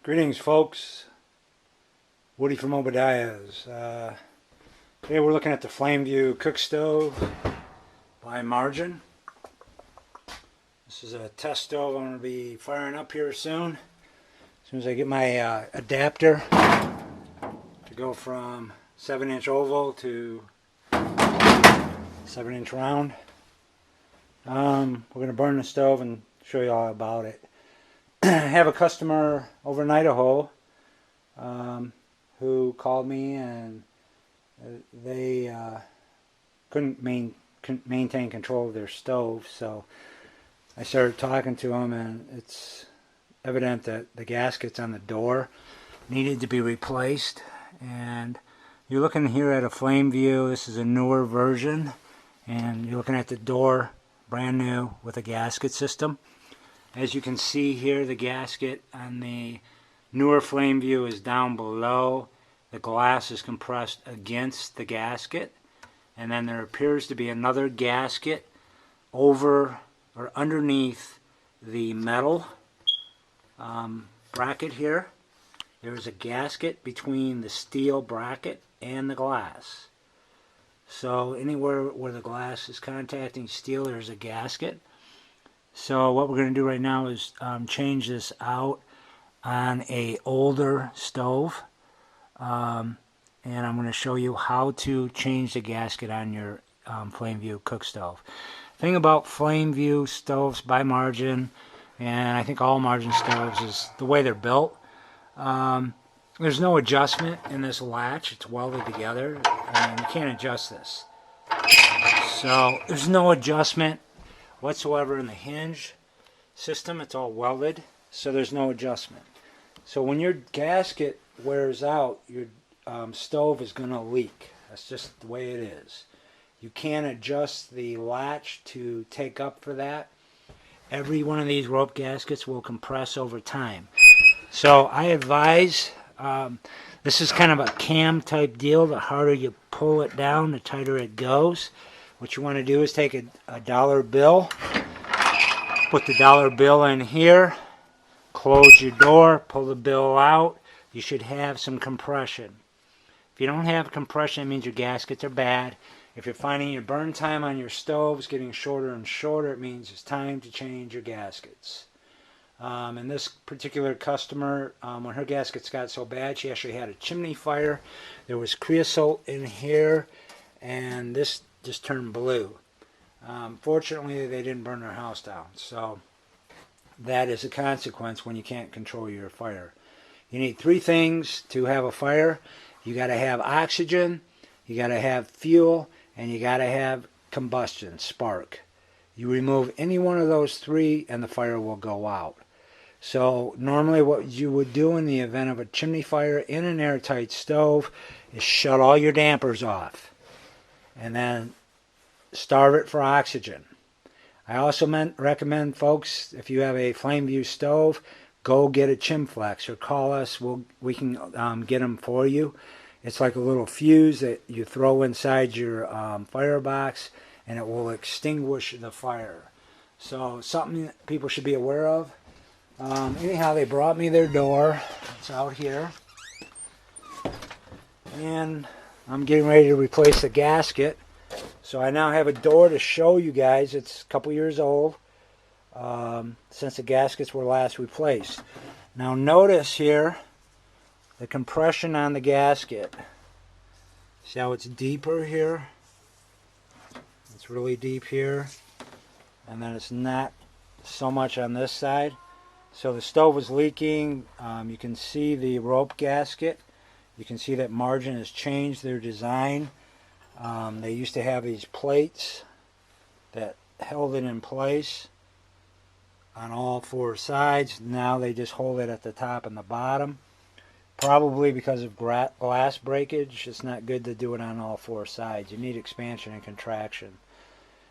Greetings, folks. Woody from Obadiah's. Today we're looking at the Flameview cook stove by Margin. This is a test stove I'm going to be firing up here soon. As soon as I get my adapter to go from 7-inch oval to 7-inch round. We're going to burn the stove and show you all about it. I have a customer over in Idaho who called me, and they couldn't maintain control of their stove, so I started talking to them, and it's evident that the gaskets on the door needed to be replaced. And you're looking here at a Flameview. This is a newer version, and you're looking at the door brand new with a gasket system. As you can see here, the gasket on the newer Flameview is down below. The glass is compressed against the gasket, and then there appears to be another gasket over or underneath the metal bracket here. There's a gasket between the steel bracket and the glass. So anywhere where the glass is contacting steel, there's a gasket. So what we're going to do right now is change this out on a older stove, and I'm going to show you how to change the gasket on your Flameview cook stove. The thing about Flameview stoves by Margin, and I think all Margin stoves, is the way they're built. There's no adjustment in this latch. It's welded together, and you can't adjust this. So there's no adjustment whatsoever in the hinge system. It's all welded, so there's no adjustment. So when your gasket wears out, your stove is going to leak. That's just the way it is. You can't adjust the latch to take up for that. Every one of these rope gaskets will compress over time. So I advise, this is kind of a cam type deal. The harder you pull it down, the tighter it goes. What you want to do is take a dollar bill, put the dollar bill in here, close your door, pull the bill out. You should have some compression. If you don't have compression, it means your gaskets are bad. If you're finding your burn time on your stoves getting shorter and shorter, it means it's time to change your gaskets. And this particular customer, when her gaskets got so bad, she actually had a chimney fire. There was creosote in here, and this just turned blue. Fortunately, they didn't burn their house down, so that is a consequence when you can't control your fire. You need three things to have a fire. You got to have oxygen, you got to have fuel, and you got to have combustion, spark. You remove any one of those three and the fire will go out. So normally what you would do in the event of a chimney fire in an airtight stove is shut all your dampers off and then starve it for oxygen. I also recommend, folks, if you have a Flameview stove, go get a Chimflex or call us. We can get them for you. It's like a little fuse that you throw inside your firebox, and it will extinguish the fire. So something that people should be aware of. Anyhow, they brought me their door. It's out here. And I'm getting ready to replace the gasket. So I now have a door to show you guys. It's a couple years old since the gaskets were last replaced. Now notice here the compression on the gasket. See how it's deeper here? It's really deep here. And then it's not so much on this side. So the stove was leaking. You can see the rope gasket. You can see that Margin has changed their design. They used to have these plates that held it in place on all four sides. Now they just hold it at the top and the bottom. Probably because of glass breakage, it's not good to do it on all four sides. You need expansion and contraction.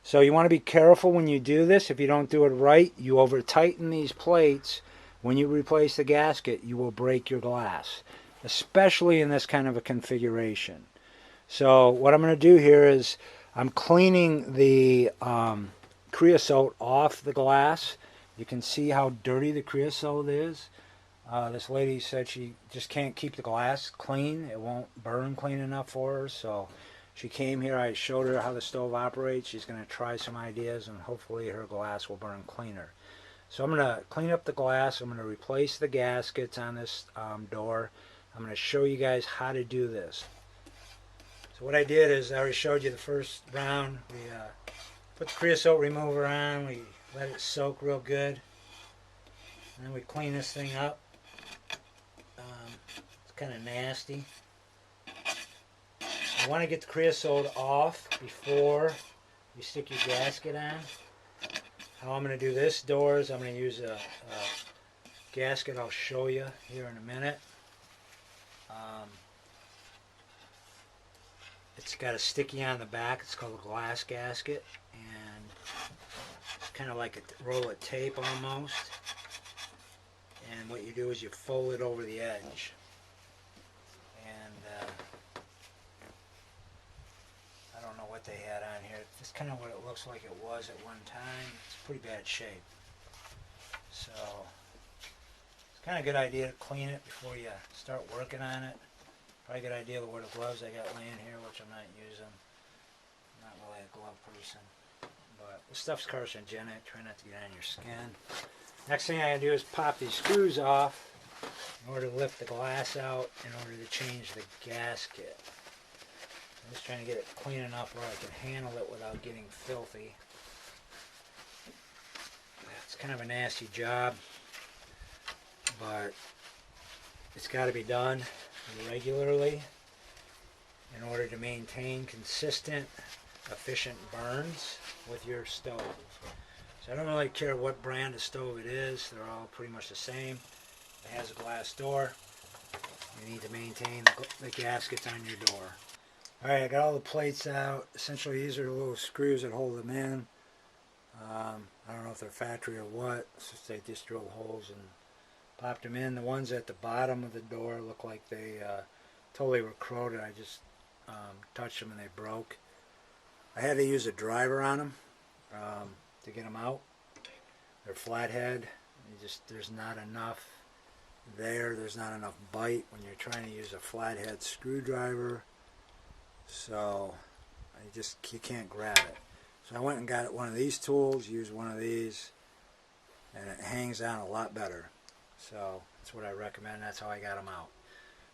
So you want to be careful when you do this. If you don't do it right, you over tighten these plates. When you replace the gasket, you will break your glass, especially in this kind of a configuration. So what I'm going to do here is I'm cleaning the creosote off the glass. You can see how dirty the creosote is. This lady said she just can't keep the glass clean. It won't burn clean enough for her. So she came here. I showed her how the stove operates. She's going to try some ideas, and hopefully her glass will burn cleaner. So I'm going to clean up the glass. I'm going to replace the gaskets on this door. I'm going to show you guys how to do this. So what I did is I already showed you the first round. We put the creosote remover on. We let it soak real good. And then we clean this thing up. It's kind of nasty. You want to get the creosote off before you stick your gasket on. How I'm going to do this door is I'm going to use a gasket I'll show you here in a minute. It's got a sticky on the back. It's called a glass gasket, and it's kind of like a roll of tape almost. And what you do is you fold it over the edge. And I don't know what they had on here. It's kind of what it looks like it was at one time. It's pretty bad shape. So it's kind of a good idea to clean it before you start working on it. Probably a good idea to wear the gloves I got laying here, which I'm not using. I'm not really a glove person. But this stuff's carcinogenic. Try not to get on your skin. Next thing I gotta do is pop these screws off in order to lift the glass out in order to change the gasket. I'm just trying to get it clean enough where I can handle it without getting filthy. It's kind of a nasty job, but it's got to be done regularly in order to maintain consistent, efficient burns with your stove. So I don't really care what brand of stove it is. They're all pretty much the same. It has a glass door. You need to maintain the gaskets on your door. Alright, I got all the plates out. Essentially, these are the little screws that hold them in. I don't know if they're factory or what. It's just they just drilled holes and popped them in. The ones at the bottom of the door look like they totally were corroded. I just touched them and they broke. I had to use a driver on them to get them out. They're flathead. There's not enough there. There's not enough bite when you're trying to use a flathead screwdriver. So you can't grab it. So I went and got one of these tools, used one of these, and it hangs down a lot better. So that's what I recommend. That's how I got them out.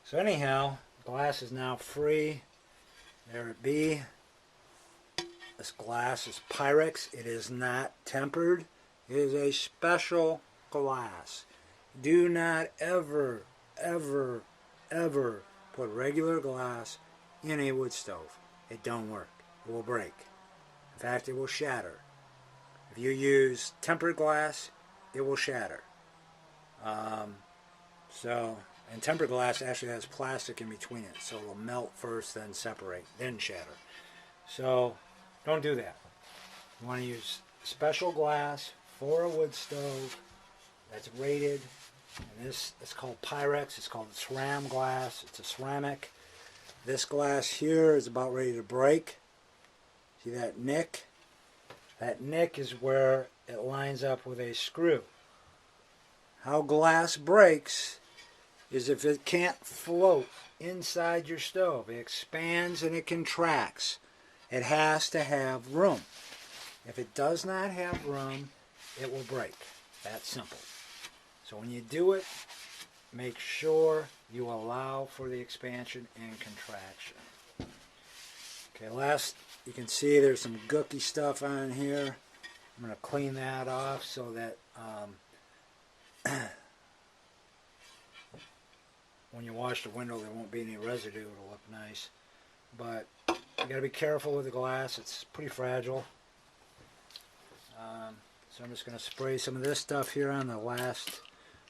So anyhow, glass is now free. There it be. This glass is Pyrex. It is not tempered. It is a special glass. Do not ever, ever, ever put regular glass in a wood stove. It don't work. It will break. In fact, it will shatter. If you use tempered glass, it will shatter. And tempered glass actually has plastic in between it, so it will melt first, then separate, then shatter. So don't do that. You want to use special glass for a wood stove that's rated. And this is called Pyrex. It's called SRAM glass. It's a ceramic. This glass here is about ready to break. See that nick? That nick is where it lines up with a screw. How glass breaks is if it can't float inside your stove. It expands and it contracts. It has to have room. If it does not have room, it will break. That's simple. So when you do it, make sure you allow for the expansion and contraction. Okay, last, you can see there's some gooky stuff on here. I'm going to clean that off so that when you wash the window there won't be any residue. It'll look nice. But you got to be careful with the glass. It's pretty fragile. So I'm just going to spray some of this stuff here on the last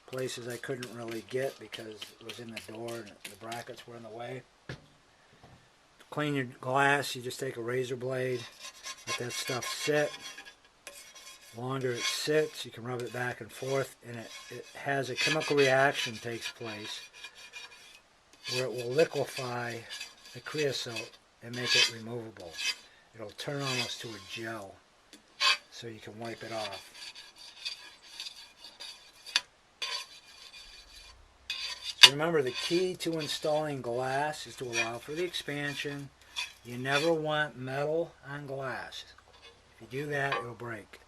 places I couldn't really get because it was in the door and the brackets were in the way. To clean your glass, you just take a razor blade, let that stuff sit. The longer it sits, you can rub it back and forth, and it has a chemical reaction takes place where it will liquefy the creosote and make it removable. It'll turn almost to a gel so you can wipe it off. Remember, the key to installing glass is to allow for the expansion. You never want metal on glass. If you do that, it'll break.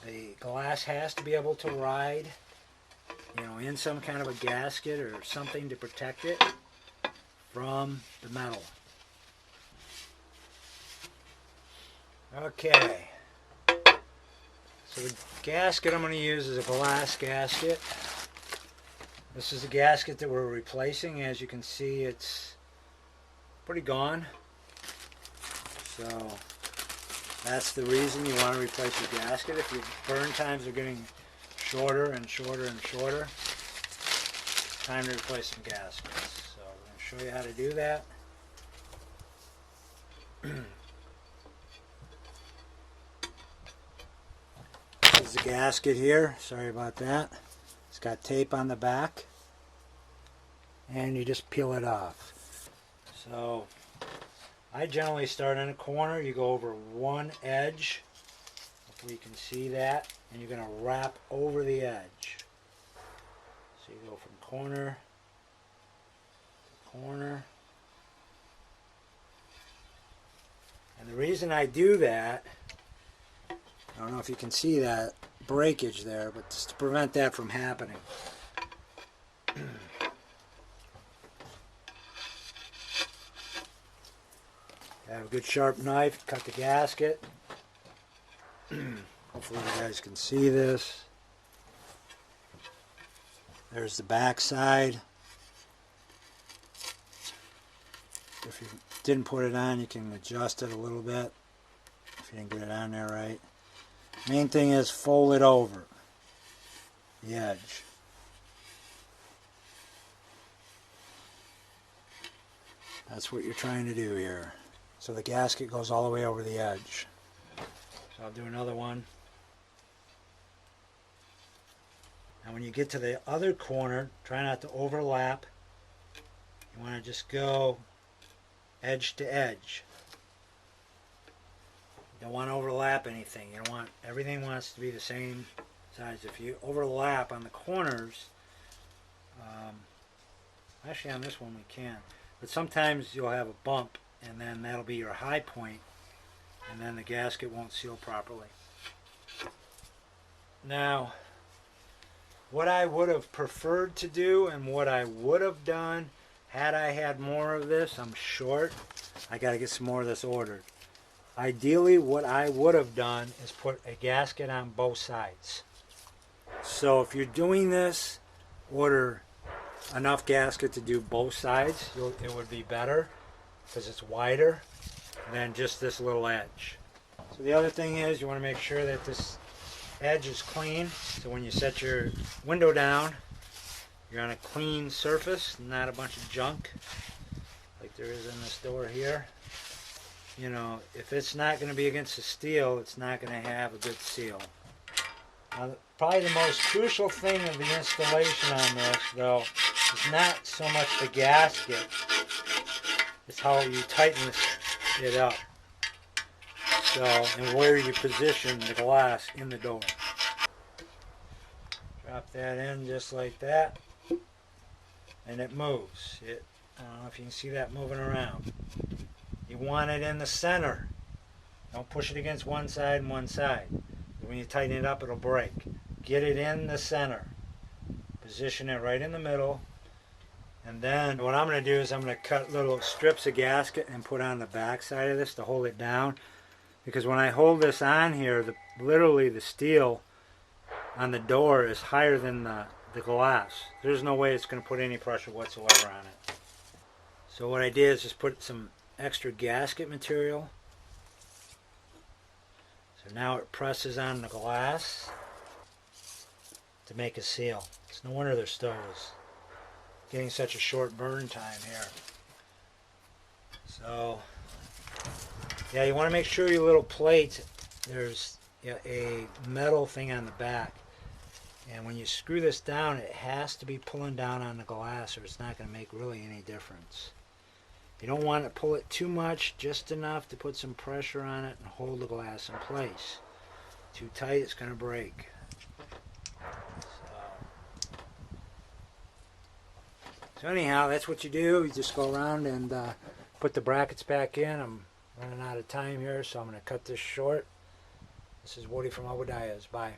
The glass has to be able to ride, in some kind of a gasket or something to protect it from the metal. Okay. So the gasket I'm going to use is a glass gasket. This is a gasket that we're replacing. As you can see, it's pretty gone. So that's the reason you want to replace your gasket. If your burn times are getting shorter and shorter and shorter, it's time to replace some gaskets. So I'm going to show you how to do that. This is the gasket here. Sorry about that. It's got tape on the back, and you just peel it off. So I generally start in a corner. You go over one edge. Hopefully you can see that, and you're going to wrap over the edge. So you go from corner to corner. And the reason I do that, I don't know if you can see that breakage there, but just to prevent that from happening. Have a good sharp knife, cut the gasket. Hopefully you guys can see this. There's the back side. If you didn't put it on, you can adjust it a little bit if you didn't get it on there right. Main thing is fold it over the edge. That's what you're trying to do here. So the gasket goes all the way over the edge. So I'll do another one. Now when you get to the other corner, try not to overlap. You want to just go edge to edge. You don't want to overlap anything. You don't want, everything wants to be the same size. If you overlap on the corners, actually on this one we can, but sometimes you'll have a bump, and then that'll be your high point, and then the gasket won't seal properly. Now, what I would have preferred to do and what I would have done had I had more of this, I'm short, I got to get some more of this ordered. Ideally, what I would have done is put a gasket on both sides. So if you're doing this, order enough gasket to do both sides. It would be better because it's wider than just this little edge. So the other thing is you want to make sure that this edge is clean. So when you set your window down, you're on a clean surface, not a bunch of junk like there is in this door here. You know, if it's not going to be against the steel, it's not going to have a good seal. Now, probably the most crucial thing of the installation on this, though, is not so much the gasket, it's how you tighten it up. So, and where you position the glass in the door. Drop that in just like that, and it moves. I don't know if you can see that moving around. You want it in the center. Don't push it against one side and one side. When you tighten it up, it'll break. Get it in the center. Position it right in the middle. And then what I'm going to do is I'm going to cut little strips of gasket and put on the back side of this to hold it down. Because when I hold this on here, literally the steel on the door is higher than the glass. There's no way it's going to put any pressure whatsoever on it. So what I did is just put some extra gasket material. So now it presses on the glass to make a seal. It's no wonder they're stoves. Getting such a short burn time here. So, yeah, you want to make sure your little plate, there's a metal thing on the back. And when you screw this down, it has to be pulling down on the glass or it's not going to make really any difference. You don't want to pull it too much, just enough to put some pressure on it and hold the glass in place. Too tight, it's going to break. So anyhow, that's what you do. You just go around and put the brackets back in. I'm running out of time here, so I'm going to cut this short. This is Woody from Obadiah's. Bye.